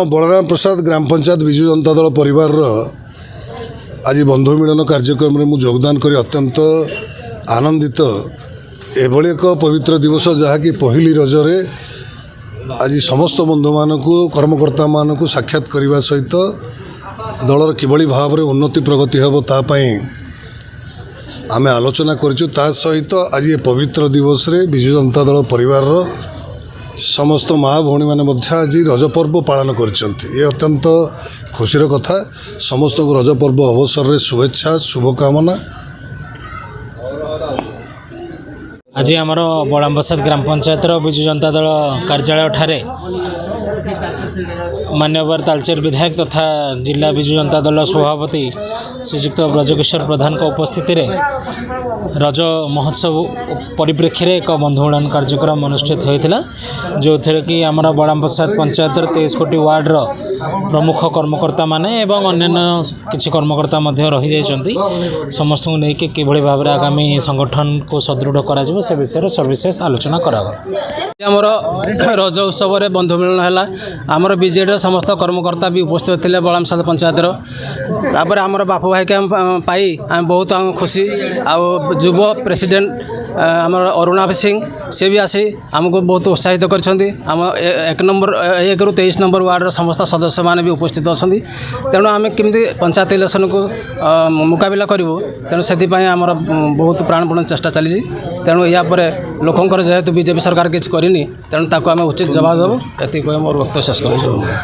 बलराम प्रसाद ग्राम पंचायत विजु जनता दल परिवार आज बंधु मिलन कार्यक्रम में मुझे योगदान कर अत्यंत आनंदित एभली एक पवित्र दिवस जहाँकि पहली रजरे आज समस्त बंधु मानक कर्मकर्ता मानक साक्षात करने सहित दलर किभली भाव में उन्नति प्रगति हम तापाई आम आलोचना करूँ ता सहित आज ये पवित्र दिवस रे विजु जनता दल परिवार समस्त माँ भौणी मैंने आज रज पर्व पालन कर अत्यंत खुशीर कथा समस्त रज पर्व अवसर में शुभेच्छा शुभकामना। आज आमर बलराम प्रसाद ग्राम पंचायत विजु जनता दल कार्यालय ठारे मान्यवर तालचेर विधायक तथा जिला विजु जनता दल सभापति श्रीजुक्त ब्रजकिशोर प्रधान उपस्थित रज महोत्सव परिप्रेक्षी एक बंधु मिलन कार्यक्रम अनुष्ठित होता जो थे कि आमर बलराम प्रसाद पंचायत 23 कोटी वार्डर प्रमुख कर्मकर्ता माने एवं अन्य किसी कर्मकर्ता रही जाइछन्ति समस्त को लेकिन किभली भाव में आगामी संगठन को सदृढ़ करा से विषय सर्वशेष आलोचना करामर रज उत्सव में बंधु मिलन है आमर बीजेडी समस्त कर्मकर्ता भी उपस्थित थे बलराम प्रसाद पंचायत आमर बापू भाई के पाई आम बहुत खुशी आ युव प्रेसिडेंट आमर अरुणा सिंह से भी आसी आमको बहुत उत्साहित करछन्ति आम 1 ରୁ 23 नंबर वार्डर समस्त सदस्य माने भी उपस्थित अच्छा तेणु आम केमती पंचायत इलेक्शन को मुकाबला करूँ तेणु से आमर बहुत प्राणपण चेष्टा चली तेणु यापर लोकंर जेहेतु बीजेपी सरकार किसी करनी तेणु ताको आम उचित जवाब देव ये मोर वक्तव्य शेष कर।